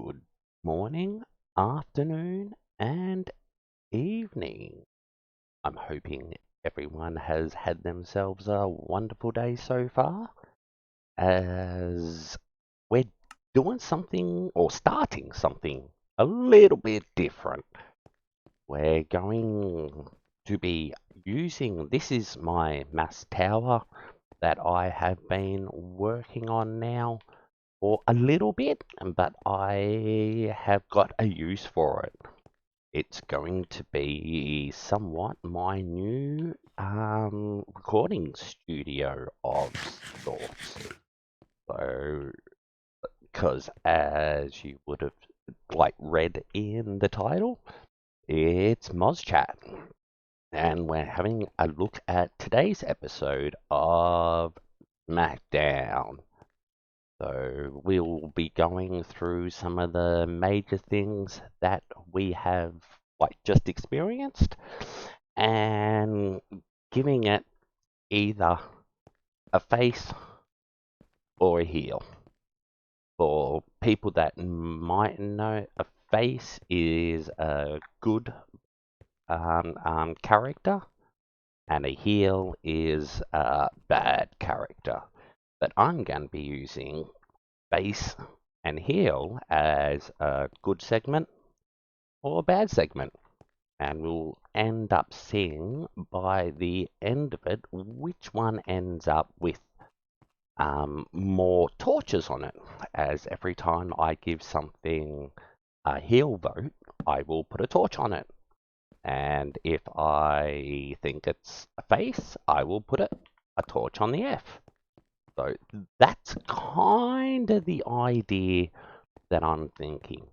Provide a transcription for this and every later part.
Good morning, afternoon, and evening. I'm hoping everyone has had themselves a wonderful day so far, as we're doing something or starting something a little bit different. We're going to be using this is my mass tower that I have been working on now for a little bit, but I have got a use for it. It's going to be somewhat my new recording studio of sorts. So, because as you would have read in the title, it's Mozchat, and we're having a look at today's episode of Smackdown. So we'll be going through some of the major things that we have just experienced and giving it either a face or a heel. For people that might know, a face is a good character and a heel is a bad character. But I'm going to be using face and heel as a good segment or a bad segment. And we'll end up seeing by the end of it which one ends up with more torches on it. As every time I give something a heel vote, I will put a torch on it. And if I think it's a face, I will put a torch on the F. So that's kind of the idea that I'm thinking.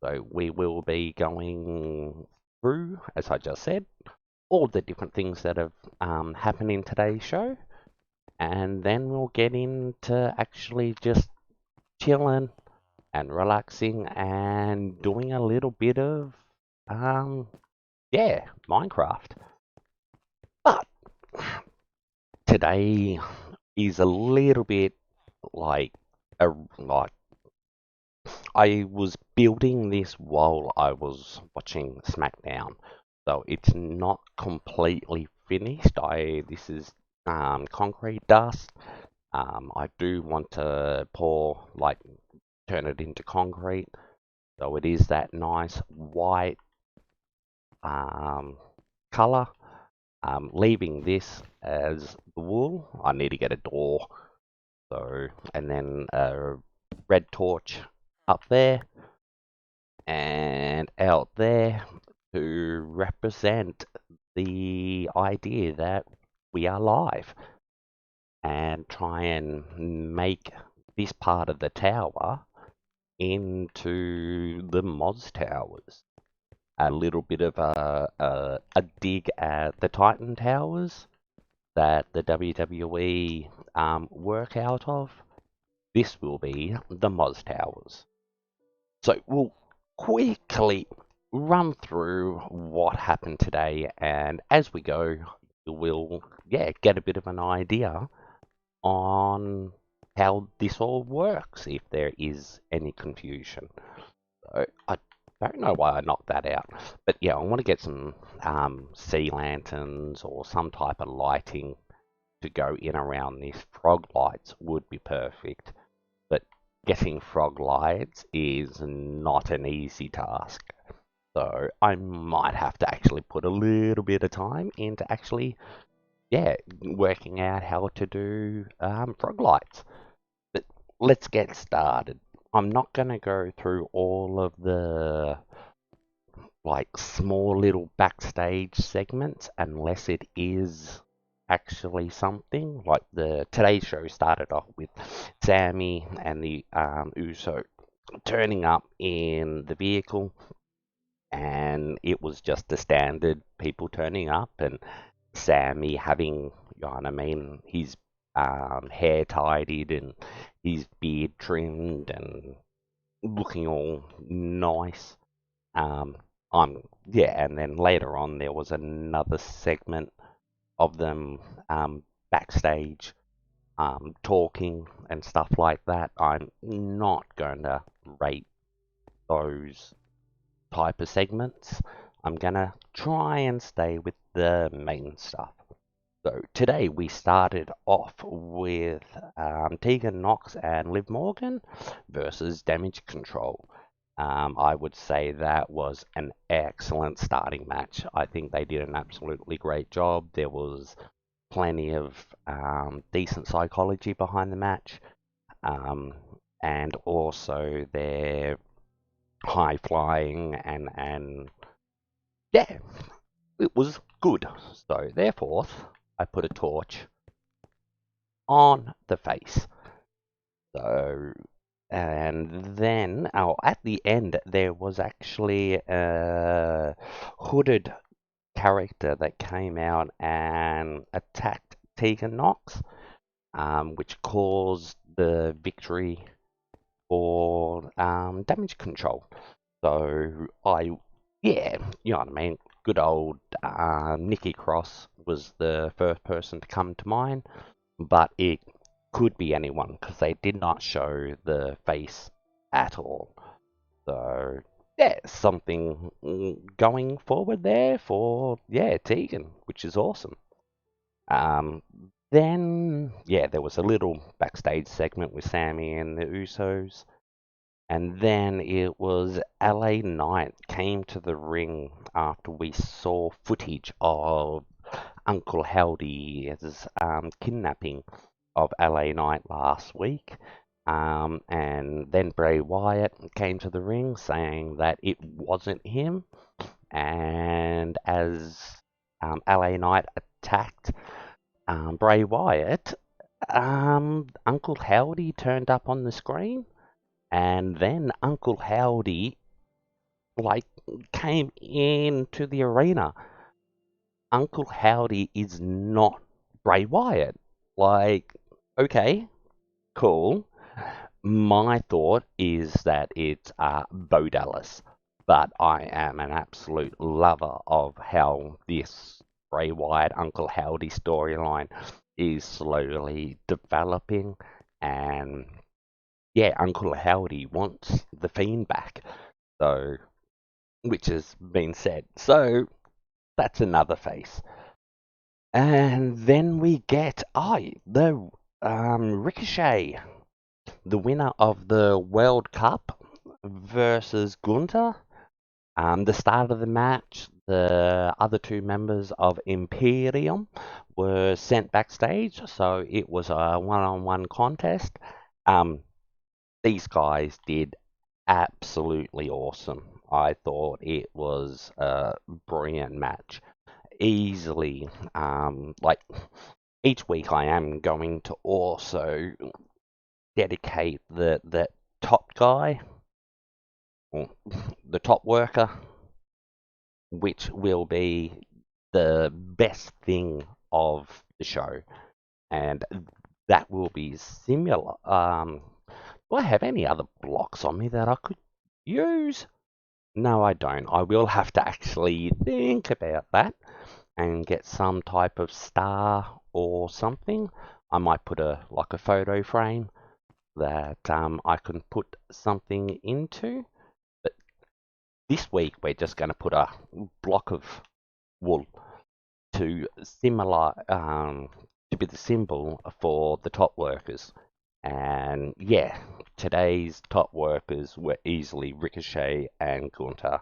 So we will be going through, as I just said, all the different things that have happened in today's show, and then we'll get into actually just chilling and relaxing and doing a little bit of, yeah, Minecraft. But today is a little bit like like I was building this while I was watching Smackdown, so it's not completely finished. This is concrete dust. I do want to turn it into concrete, so it is that nice white color. Leaving this as the wool. I need to get a door, so and then a red torch up there and out there to represent the idea that we are live and try and make this part of the tower into the Moz Towers. A little bit of a dig at the Titan Towers that the WWE work out of. This will be the Moz Towers. So we'll quickly run through what happened today, and as we go, we'll get a bit of an idea on how this all works, if there is any confusion. So I don't know why I knocked that out, but yeah, I want to get some sea lanterns or some type of lighting to go in around these. Frog lights would be perfect, but getting frog lights is not an easy task. So I might have to actually put a little bit of time into actually, working out how to do frog lights. But let's get started. I'm not going to go through all of the small little backstage segments unless it is actually something. Like the today's show started off with Sammy and the Uso turning up in the vehicle, and it was just the standard people turning up and Sammy having, you know what I mean, his hair tidied and his beard trimmed and looking all nice. Um, and then later on there was another segment of them backstage talking and stuff like that. I'm not going to rate those type of segments. I'm gonna try and stay with the main stuff. So today we started off with Tegan Knox and Liv Morgan versus Damage Control. I would say that was an excellent starting match. I think they did an absolutely great job. There was plenty of decent psychology behind the match, um, and also their high flying and yeah, it was good. So therefore, I put a torch on the face. So, and then at the end, there was actually a hooded character that came out and attacked Tegan Knox, which caused the victory for damage control. So yeah, you know what I mean. Good old Nikki Cross was the first person to come to mind, but it could be anyone because they did not show the face at all. So yeah, something going forward there for Tegan, which is awesome. Um, then yeah, there was a little backstage segment with Sammy and the Usos. And then it was LA Knight came to the ring after we saw footage of Uncle Howdy's kidnapping of LA Knight last week. And then Bray Wyatt came to the ring saying that it wasn't him. And as LA Knight attacked Bray Wyatt, Uncle Howdy turned up on the screen. And then Uncle Howdy, like, came into the arena. Uncle Howdy is not Bray Wyatt. Like, okay, cool. My thought is that it's Bo Dallas, but I am an absolute lover of how this Bray Wyatt Uncle Howdy storyline is slowly developing, and yeah, Uncle Howdy wants the Fiend back, so which has been said. So that's another face. And then we get the Ricochet, the winner of the World Cup versus Gunther. The start of the match, the other two members of Imperium were sent backstage, so it was a one-on-one contest. Um, these guys did absolutely awesome. I thought it was a brilliant match. Easily, like each week, I am going to also dedicate the top guy, or the top worker, which will be the best thing of the show, and that will be similar. Do I have any other blocks on me that I could use? No, I don't. I will have to actually think about that and get some type of star or something. I might put a photo frame that I can put something into. But this week we're just going to put a block of wool to similar to be the symbol for the top workers. And yeah, today's top workers were easily Ricochet and Gunther.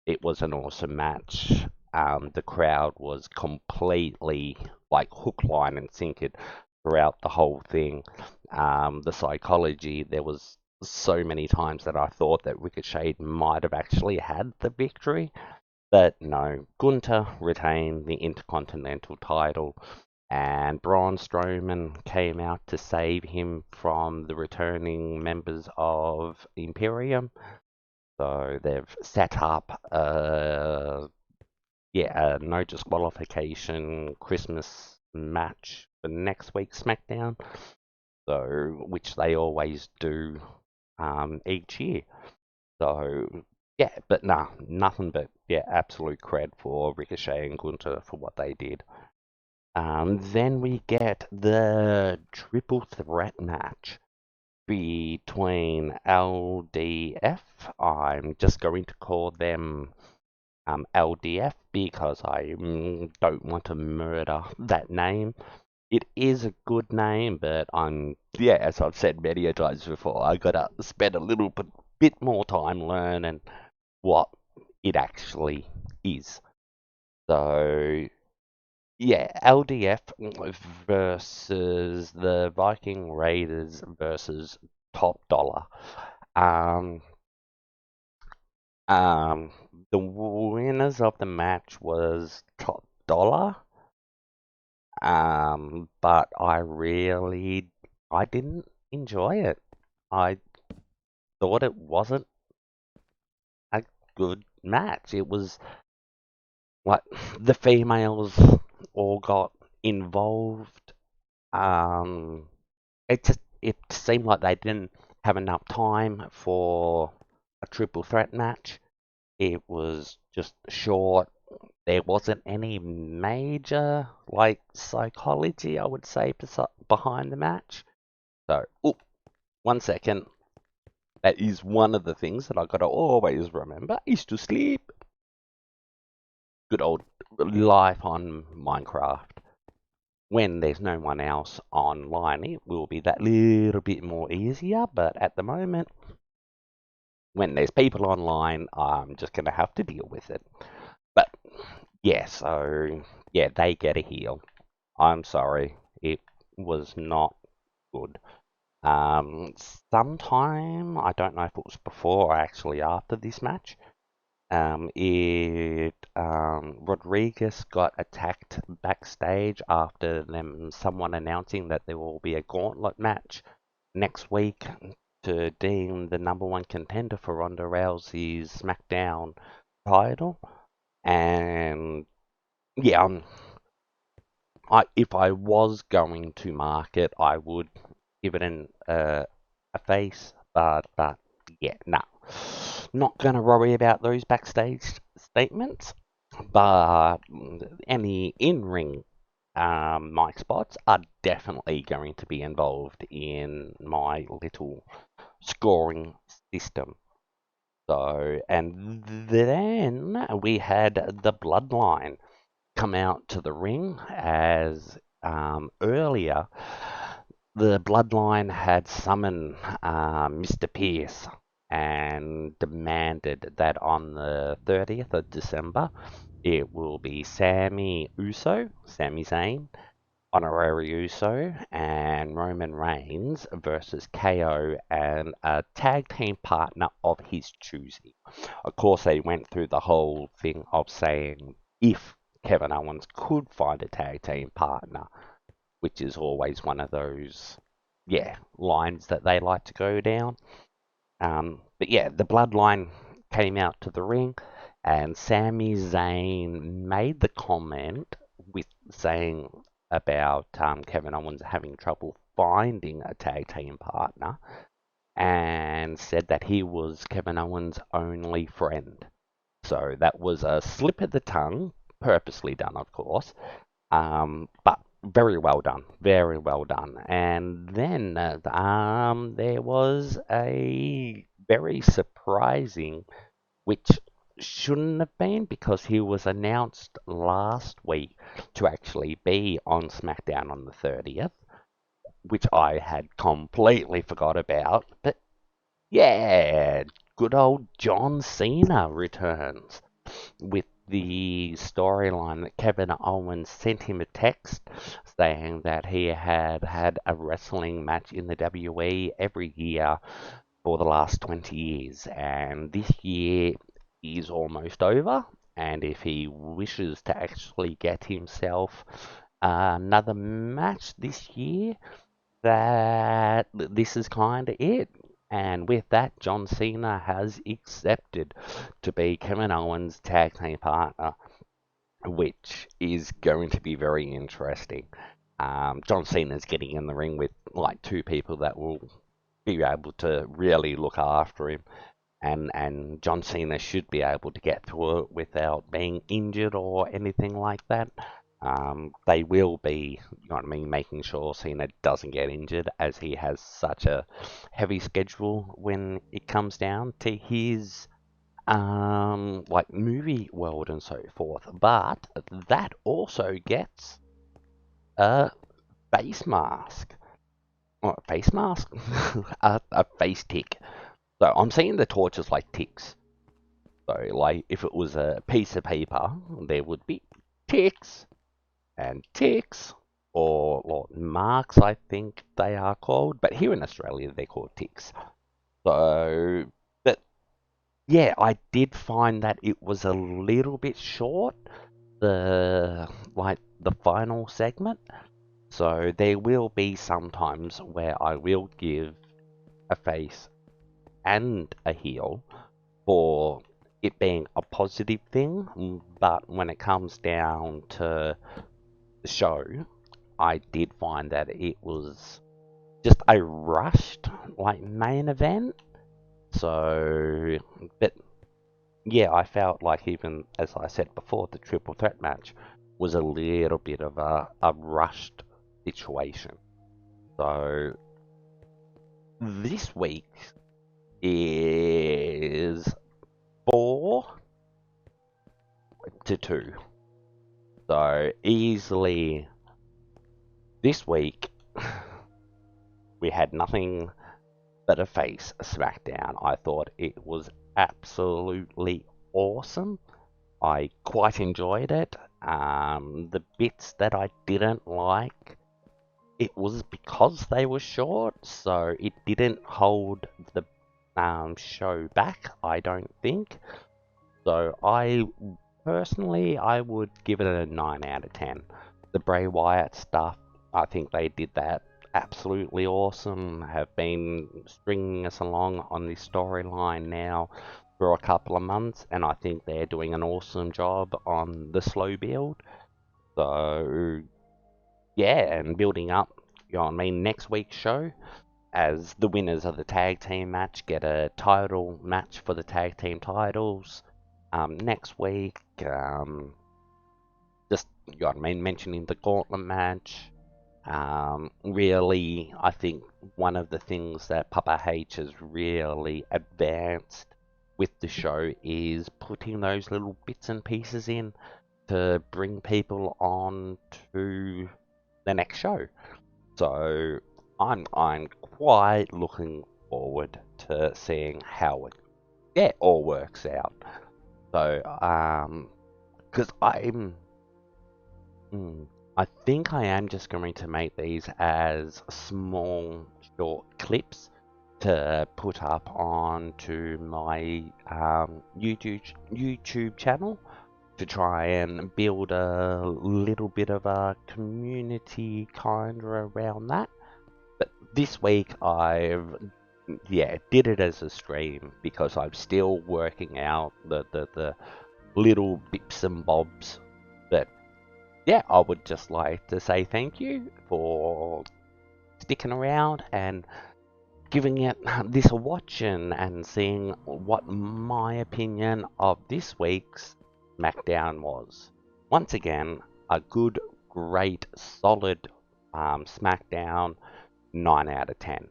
It was an awesome match. The crowd was completely like hook, line, and sinker throughout the whole thing. The psychology, there was so many times that I thought that Ricochet might have actually had the victory, but no, Gunther retained the Intercontinental title, and Braun Strowman came out to save him from the returning members of Imperium. So they've set up a no disqualification Christmas match for next week's Smackdown. So which they always do each year. So yeah, but nah, nothing but absolute cred for Ricochet and Gunther for what they did. Then we get the triple threat match between LDF. I'm just going to call them LDF because I don't want to murder that name. It is a good name, but yeah, as I've said many a times before, I gotta spend a little bit more time learning what it actually is. So, yeah, LDF versus the Viking Raiders versus Top Dollar. Um, um, the winners of the match was Top Dollar. But I didn't enjoy it. I thought it wasn't a good match. It was like the females all got involved. Um, it seemed like they didn't have enough time for a triple threat match. It was just short. There wasn't any major like psychology, I would say, behind the match. So, oh, 1 second. That is one of the things that I gotta always remember is to sleep. Good old life on Minecraft. When there's no one else online, it will be that little bit more easier, but at the moment, when there's people online, I'm just gonna have to deal with it. But yeah, so yeah, they get a heal. I'm sorry, it was not good. Sometime, I don't know if it was before or actually after this match, Rodriguez got attacked backstage after someone announcing that there will be a gauntlet match next week to deem the number one contender for Ronda Rousey's Smackdown title. And yeah, if I was going to mark it, I would give it a face, but yeah, no, not gonna worry about those backstage statements. But any in-ring mic spots are definitely going to be involved in my little scoring system. So, and then we had the Bloodline come out to the ring as earlier the Bloodline had summoned Mr. Pierce and demanded that on the 30th of December it will be Sami Zayn, Honorary Uso, and Roman Reigns versus KO and a tag team partner of his choosing. Of course, they went through the whole thing of saying if Kevin Owens could find a tag team partner, which is always one of those, yeah, lines that they like to go down. But yeah, the Bloodline came out to the ring, and Sami Zayn made the comment with saying about Kevin Owens having trouble finding a tag team partner, and said that he was Kevin Owens' only friend. So that was a slip of the tongue, purposely done, of course, but very well done, very well done. And then there was a very surprising, which shouldn't have been because he was announced last week to actually be on SmackDown on the 30th, which I had completely forgot about. But yeah, good old John Cena returns with the storyline that Kevin Owens sent him a text saying that he had had a wrestling match in the WWE every year for the last 20 years, and this year is almost over. And if he wishes to actually get himself another match this year, that this is kind of it. And with that, John Cena has accepted to be Kevin Owens' tag team partner, which is going to be very interesting. John Cena's getting in the ring with like two people that will be able to really look after him. And John Cena should be able to get through it without being injured or anything like that. They will be, you know what I mean, making sure Cena doesn't get injured as he has such a heavy schedule when it comes down to his like movie world and so forth. But that also gets a face mask. What, a face mask? A face tick. So I'm seeing the torches like ticks. So like if it was a piece of paper, there would be ticks and ticks, or marks, I think they are called. But here in Australia, they're called ticks. So, but yeah, I did find that it was a little bit short, the final segment. So there will be some times where I will give a face and a heel for it being a positive thing, but when it comes down to the show, I did find that it was just a rushed like main event. So, but yeah, I felt like even as I said before, the triple threat match was a little bit of a rushed situation. So this week is 4-2. So easily this week we had nothing but a face Smackdown. I thought it was absolutely awesome. I quite enjoyed it. The bits that I didn't like, it was because they were short, so it didn't hold the show back, I don't think. So I would give it a 9 out of 10. The Bray Wyatt stuff, I think they did that absolutely awesome. Have been stringing us along on this storyline now for a couple of months, and I think they're doing an awesome job on the slow build. So yeah, and building up, you know what I mean, next week's show, as the winners of the tag team match get a title match for the tag team titles. Next week, just, you know what I mean, mentioning the gauntlet match. Really, I think one of the things that Papa H has really advanced with the show is putting those little bits and pieces in to bring people on to the next show. So I'm quite looking forward to seeing how it all works out. So because I think I am just going to make these as small short clips to put up onto my YouTube channel to try and build a little bit of a community kind of around that. But this week did it as a stream because I'm still working out the little bits and bobs. But yeah, I would just like to say thank you for sticking around and giving it this a watch and seeing what my opinion of this week's SmackDown was. Once again, a good, great, solid SmackDown, 9 out of 10.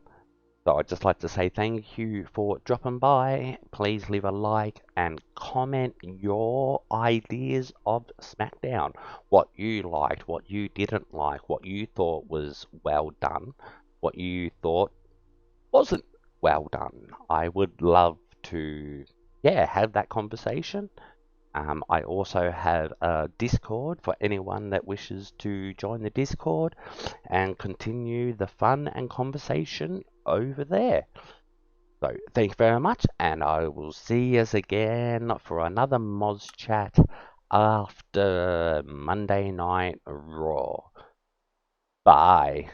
So I'd just like to say thank you for dropping by. Please leave a like and comment your ideas of SmackDown. What you liked, what you didn't like, what you thought was well done, what you thought wasn't well done. I would love to, have that conversation. I also have a Discord for anyone that wishes to join the Discord and continue the fun and conversation over there. So, thank you very much, and I will see us again for another Mozchat after Monday Night Raw. Bye.